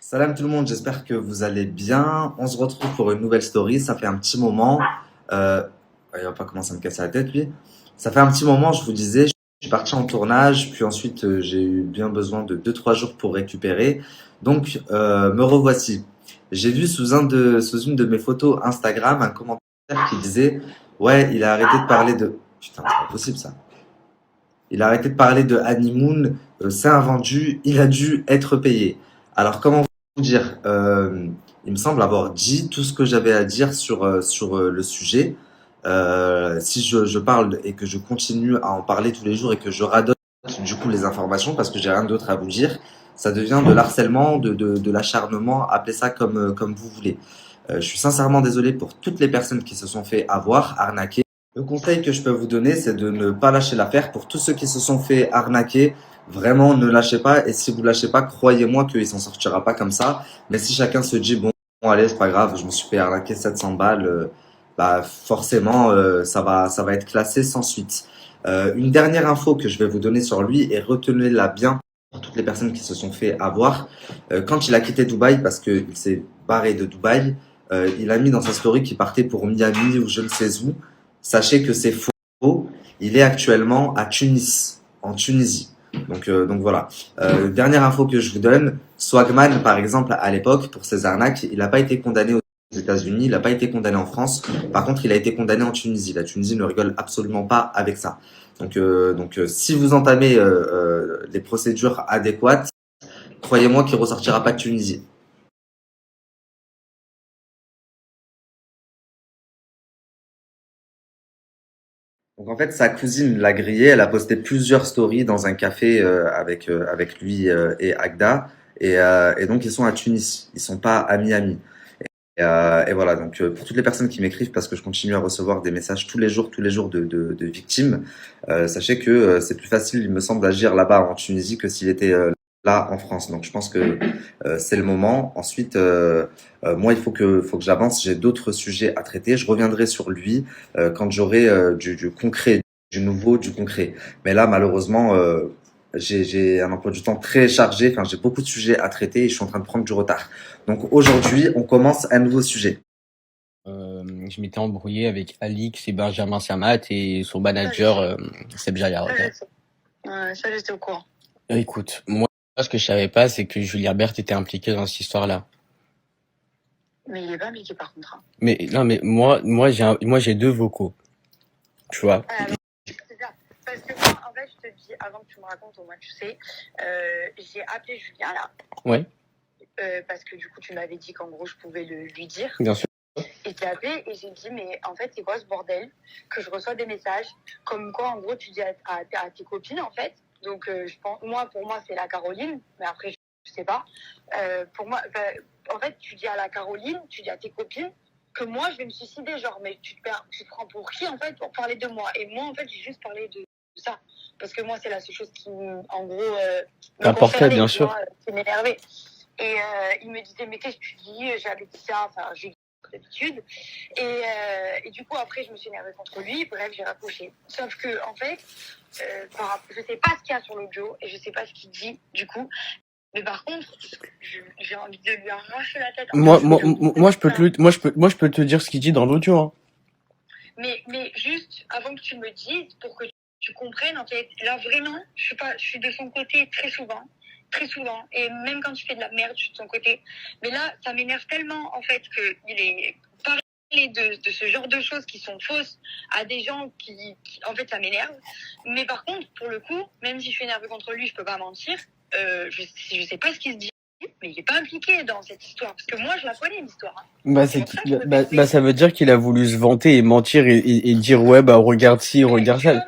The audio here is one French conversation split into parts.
Salam tout le monde, j'espère que vous allez bien. On se retrouve pour une nouvelle story. Ça fait un petit moment. Euh, il va pas commencer à me casser la tête, lui. Ça fait un petit moment, je vous disais, je suis parti en tournage, puis ensuite j'ai eu bien besoin de 2 3 jours pour récupérer. Donc me revoici. J'ai vu sous une de mes photos Instagram un commentaire qui disait, ouais, il a arrêté de parler de. Putain, c'est pas possible ça. Il a arrêté de parler de Honeymoon, c'est un vendu, il a dû être payé. Alors comment vous dire, il me semble avoir dit tout ce que j'avais à dire sur le sujet. Si je parle et que je continue à en parler tous les jours et que je radote du coup les informations parce que j'ai rien d'autre à vous dire, ça devient de l'harcèlement, de l'acharnement, appelez ça comme vous voulez. Je suis sincèrement désolé pour toutes les personnes qui se sont fait avoir, arnaquer. Le conseil que je peux vous donner, c'est de ne pas lâcher l'affaire. Pour tous ceux qui se sont fait arnaquer, vraiment ne lâchez pas. Et si vous lâchez pas, croyez-moi qu'il s'en sortira pas comme ça. Mais si chacun se dit, bon allez, c'est pas grave, je me suis fait arnaquer 700 balles, bah forcément, ça va être classé sans suite. Une dernière info que je vais vous donner sur lui, et retenez-la bien pour toutes les personnes qui se sont fait avoir. Quand il a quitté Dubaï, parce qu'il s'est barré de Dubaï, il a mis dans sa story qu'il partait pour Miami ou je ne sais où. Sachez que c'est faux. Il est actuellement à Tunis, en Tunisie. Donc voilà. Dernière info que je vous donne, Swagman, par exemple, à l'époque, pour ses arnaques, il n'a pas été condamné aux États-Unis, il n'a pas été condamné en France. Par contre, il a été condamné en Tunisie. La Tunisie ne rigole absolument pas avec ça. Si vous entamez les procédures adéquates, croyez-moi qu'il ressortira pas de Tunisie. Donc en fait, sa cousine l'a grillé. Elle a posté plusieurs stories dans un café avec lui et Agda. Et donc ils sont à Tunis. Ils sont pas à Miami. Et voilà. Donc pour toutes les personnes qui m'écrivent, parce que je continue à recevoir des messages tous les jours de victimes, sachez que c'est plus facile, il me semble, d'agir là-bas en Tunisie que s'il était là en France. Donc je pense que c'est le moment. Ensuite, moi, faut que j'avance. J'ai d'autres sujets à traiter. Je reviendrai sur lui quand j'aurai du concret, du nouveau, du concret. Mais là, malheureusement, j'ai un emploi du temps très chargé. Enfin, j'ai beaucoup de sujets à traiter et je suis en train de prendre du retard. Donc aujourd'hui, on commence un nouveau sujet. Je m'étais embrouillé avec Alix et Benjamin Samat et son manager Seb Jaya. Ça, j'étais au courant. Écoute, moi, ce que je savais pas, c'est que Julien Berthe était impliqué dans cette histoire-là. Mais il est pas impliqué par contre. Mais non, mais moi j'ai deux vocaux, tu vois. C'est ça. Parce que moi, en fait, je te dis, avant que tu me racontes, au moins tu sais, j'ai appelé Julien là. Ouais. Parce que du coup, tu m'avais dit qu'en gros, je pouvais lui dire. Bien sûr. Et j'ai appelé et j'ai dit, mais en fait, c'est quoi ce bordel que je reçois des messages comme quoi, en gros, tu dis à tes copines, en fait. Donc, je pense, pour moi, c'est la Caroline, mais après, je sais pas. Pour moi, en fait, tu dis à la Caroline, tu dis à tes copines que moi, je vais me suicider, genre, mais tu te prends pour qui, en fait, pour parler de moi? Et moi, en fait, j'ai juste parlé de ça. Parce que moi, c'est la seule chose qui, en gros, me T'importait, bien tu sûr. vois, qui m'énervait. Et il me disait, mais qu'est-ce que tu dis? J'avais dit ça, enfin, j'ai d'habitude. Et du coup, après, je me suis énervée contre lui. Bref, j'ai raccroché. Sauf que, en fait, je sais pas ce qu'il y a sur l'audio et je sais pas ce qu'il dit, du coup. Mais par contre, j'ai envie de lui arracher la tête. Moi, je peux te dire ce qu'il dit dans l'audio. Hein. Mais juste, avant que tu me dises, pour que tu comprennes, en fait, là, vraiment, je suis de son côté très souvent. Très souvent. Et même quand tu fais de la merde, je suis de son côté. Mais là, ça m'énerve tellement, en fait, qu'il est parlé de ce genre de choses qui sont fausses à des gens qui en fait, ça m'énerve. Mais par contre, pour le coup, même si je suis énervée contre lui, je peux pas mentir. Je sais pas ce qu'il se dit, mais il est pas impliqué dans cette histoire. Parce que moi, je la connais, l'histoire. Hein. Ça veut dire qu'il a voulu se vanter et mentir et dire ouais, bah regarde ci, regarde ça.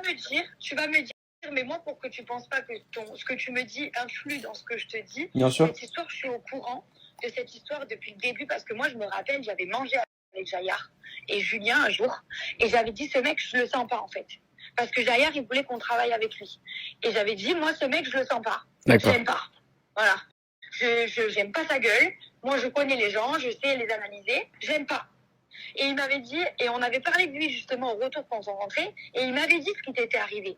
Tu vas me dire, mais moi, pour que tu penses pas que ce que tu me dis influe dans ce que je te dis, Bien sûr. cette histoire, je suis au courant de cette histoire depuis le début parce que moi, je me rappelle, j'avais mangé avec Jaillard et Julien un jour et j'avais dit, ce mec, je le sens pas en fait. Parce que Jaillard, il voulait qu'on travaille avec lui. Et j'avais dit, moi, ce mec, je le sens pas. D'accord. Je l'aime pas. Voilà. J'aime pas sa gueule. Moi, je connais les gens, je sais les analyser. J'aime pas. Et il m'avait dit, et on avait parlé de lui justement au retour quand on rentrait, et il m'avait dit ce qui t'était arrivé.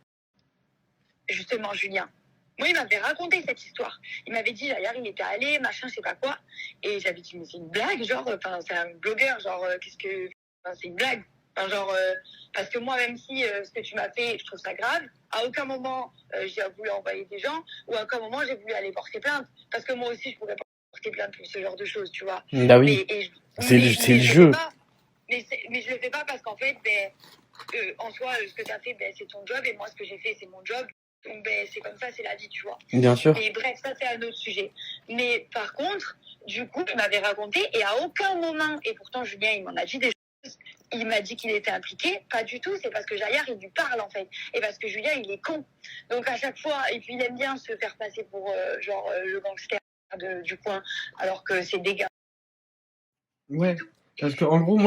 Justement, Julien. Moi, il m'avait raconté cette histoire. Il m'avait dit, Jaillard, il était allé, machin, je sais pas quoi. Et j'avais dit, mais c'est une blague, genre, enfin, c'est un blogueur, genre, c'est une blague. Enfin, genre, parce que moi, même si ce que tu m'as fait, je trouve ça grave, à aucun moment j'ai voulu envoyer des gens, ou à aucun moment j'ai voulu aller porter plainte. Parce que moi aussi, je pourrais porter plainte pour ce genre de choses, tu vois. Bah oui, c'est le je le jeu. fais pas. Mais je le fais pas parce qu'en fait, en soi, ce que tu as fait, c'est ton job, et moi, ce que j'ai fait, c'est mon job. Donc, c'est comme ça, c'est la vie, tu vois. Bien sûr. Et bref, ça, c'est un autre sujet. Mais par contre, du coup, il m'avait raconté, et à aucun moment, et pourtant, Julien, il m'en a dit des choses, il m'a dit qu'il était impliqué. Pas du tout, c'est parce que Jaillard, il lui parle, en fait. Et parce que Julien, il est con. Donc, à chaque fois, et puis il aime bien se faire passer pour, le gangster du coin, alors que c'est des gars. Ouais. Parce que en gros,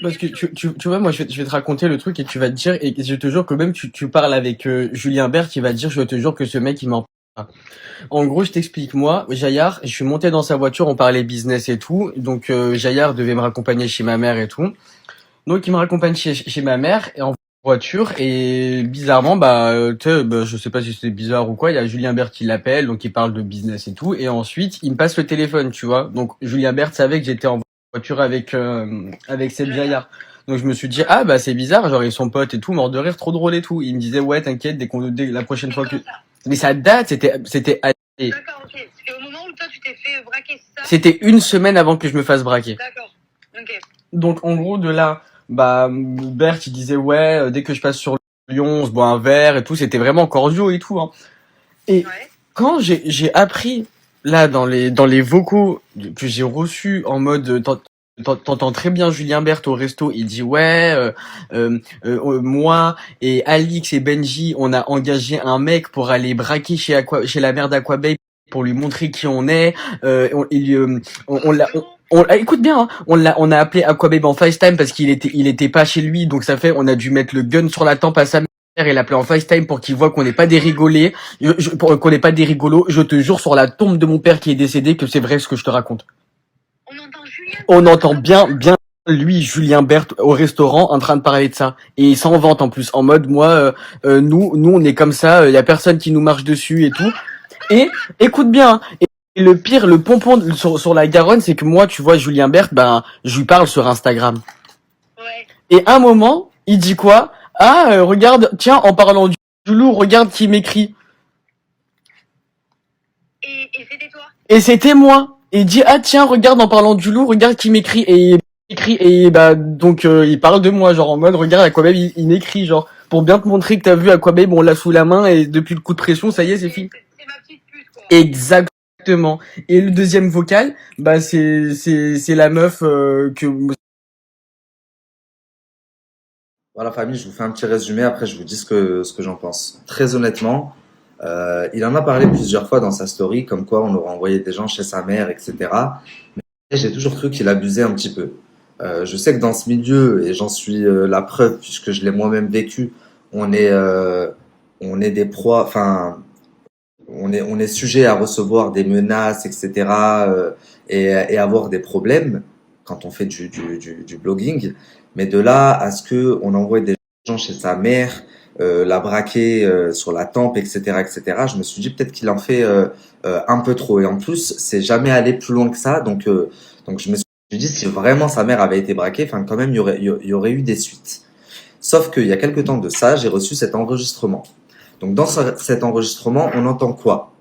parce que tu vois, moi, je vais te raconter le truc et tu vas te dire, et je te jure que même tu parles avec Julien Bert, il va te dire, je te jure que ce mec, il m'en parle pas. En gros, je t'explique. Moi, Jaillard, je suis monté dans sa voiture, on parlait business et tout. Donc, Jaillard devait me raccompagner chez ma mère et tout. Donc, il me raccompagne chez ma mère et en voiture. Et bizarrement, tu sais, je sais pas si c'est bizarre ou quoi, il y a Julien Bert qui l'appelle, donc il parle de business et tout. Et ensuite, il me passe le téléphone, tu vois. Donc, Julien Bert savait que j'étais en voiture avec Seb Jaillard. Donc je me suis dit c'est bizarre, genre ils sont potes et tout, mort de rire, trop drôle et tout. Il me disait ouais t'inquiète dès la prochaine fois que mais ça date, c'était D'accord, ok. C'était au moment où toi tu t'es fait braquer, c'est ça? C'était une semaine avant que je me fasse braquer. D'accord. Ok. Donc en gros de là Bert il disait ouais dès que je passe sur Lyon on se boit un verre et tout, c'était vraiment cordiaux et tout hein. Et quand j'ai appris là dans les vocaux que j'ai reçus en mode t'entends très bien Julien Bert au resto, il dit ouais moi et Alix et Benji on a engagé un mec pour aller braquer chez la mère d'Aquababe pour lui montrer qui on est, écoute bien, hein, on a appelé Aquababe en FaceTime parce qu'il était pas chez lui, donc ça fait on a dû mettre le gun sur la tempe à sa mère et l'appeler en FaceTime pour qu'il voit qu'on n'est pas des rigolés, qu'on n'est pas des rigolos. Je te jure sur la tombe de mon père qui est décédé que c'est vrai ce que je te raconte. On entend bien lui, Julien Bert, au restaurant, en train de parler de ça. Et il s'en vante en plus, en mode, moi, nous, on est comme ça, y a personne qui nous marche dessus et tout. Et, écoute bien, hein, et le pire, le pompon sur la Garonne, c'est que moi, tu vois, Julien Bert, je lui parle sur Instagram. Ouais. Et à un moment, il dit quoi? Regarde, tiens, en parlant du loup, regarde qui m'écrit. Et c'était toi? Et c'était moi. Et il dit tiens regarde en parlant du loup regarde qui m'écrit et donc il parle de moi genre en mode regarde Aquababe il m'écrit genre pour bien te montrer que t'as vu Aquababe on l'a sous la main et depuis le coup de pression ça y est c'est fini. C'est ma petite pute quoi. Exactement. Et le deuxième vocal c'est la meuf que Voilà, famille, je vous fais un petit résumé, après je vous dis ce que j'en pense. Très honnêtement, il en a parlé plusieurs fois dans sa story, comme quoi on aurait envoyé des gens chez sa mère, etc. Mais j'ai toujours cru qu'il abusait un petit peu. Je sais que dans ce milieu, et j'en suis la preuve puisque je l'ai moi-même vécu, on est des proies, enfin, on est sujet à recevoir des menaces, etc. Et avoir des problèmes quand on fait du blogging. Mais de là à ce que on envoie des gens chez sa mère, la braquer sur la tempe, etc., etc. Je me suis dit peut-être qu'il en fait un peu trop. Et en plus, c'est jamais allé plus loin que ça. Donc je me suis dit si vraiment sa mère avait été braquée, enfin quand même il y aurait eu des suites. Sauf qu'il y a quelque temps de ça, j'ai reçu cet enregistrement. Donc dans cet enregistrement, on entend quoi?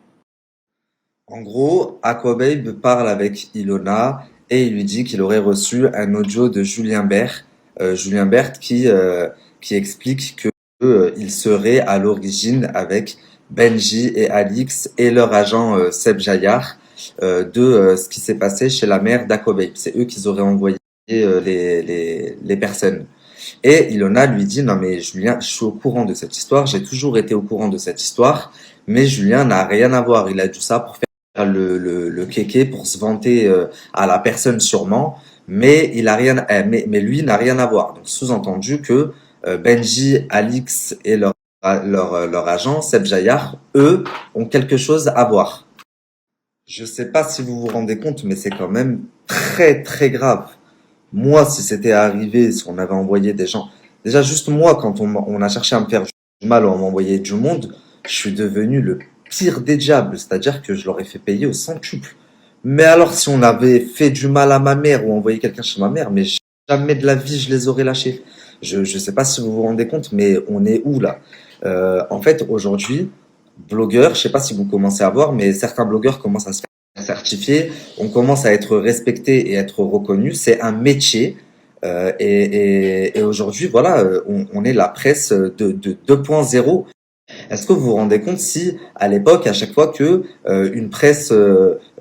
En gros, Aquababe parle avec Ilona et il lui dit qu'il aurait reçu un audio de Julien Bert, qui explique que il serait à l'origine avec Benji et Alix et leur agent Seb Jaillard de ce qui s'est passé chez la mère d'Aquababe. C'est eux qui auraient envoyé les personnes. Et Ilona lui dit non mais Julien, je suis au courant de cette histoire, j'ai toujours été au courant de cette histoire, mais Julien n'a rien à voir. Il a dit ça pour faire le kéké, pour se vanter à la personne sûrement, mais il a rien, mais lui n'a rien à voir. Donc sous-entendu que Benji, Alix et leur agent Seb Jaillard, eux, ont quelque chose à voir. Je sais pas si vous vous rendez compte, mais c'est quand même très très grave. Moi, si c'était arrivé, si on avait envoyé des gens, déjà juste moi, quand on a cherché à me faire du mal ou à m'envoyer du monde, je suis devenu le pire des diables, c'est-à-dire que je l'aurais fait payer au centuple. Mais alors, si on avait fait du mal à ma mère ou envoyé quelqu'un chez ma mère, mais jamais de la vie je les aurais lâchés. Je sais pas si vous vous rendez compte, mais on est où là? En fait, aujourd'hui, blogueurs, je sais pas si vous commencez à voir, mais certains blogueurs commencent à se faire certifier, on commence à être respecté et être reconnu. C'est un métier. Et aujourd'hui, voilà, on est la presse de 2.0. Est-ce que vous vous rendez compte si, à l'époque, à chaque fois que une presse,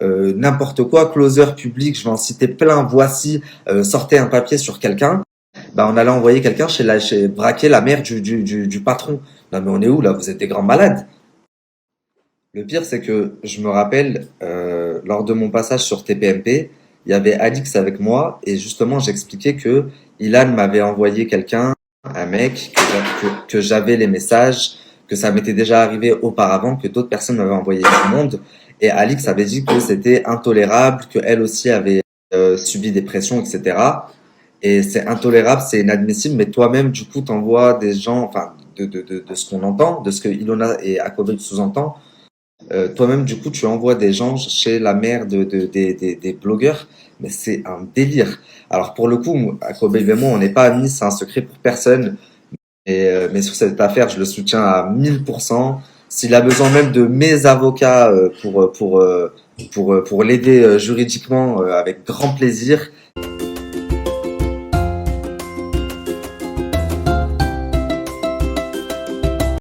n'importe quoi, closer public, je vais en citer plein, voici, sortait un papier sur quelqu'un, bah on allait envoyer quelqu'un chez braquer la mère du patron. Non mais on est où là? Vous êtes des grands malades. Le pire, c'est que je me rappelle, lors de mon passage sur TPMP, il y avait Alix avec moi et justement j'expliquais que Ilan m'avait envoyé quelqu'un, un mec, que j'avais les messages, que ça m'était déjà arrivé auparavant, que d'autres personnes m'avaient envoyé du monde. Et Alix avait dit que c'était intolérable, qu'elle aussi avait subi des pressions, etc. Et c'est intolérable, c'est inadmissible, mais toi-même, du coup, t'envoies des gens, enfin, de ce qu'on entend, de ce que Ilona et Akobe sous-entend, toi-même, du coup, tu envoies des gens chez la mère des blogueurs, mais c'est un délire. Alors, pour le coup, Akobe et moi, on n'est pas amis, c'est un secret pour personne, mais sur cette affaire, je le soutiens à 1000%. S'il a besoin même de mes avocats pour l'aider juridiquement, avec grand plaisir.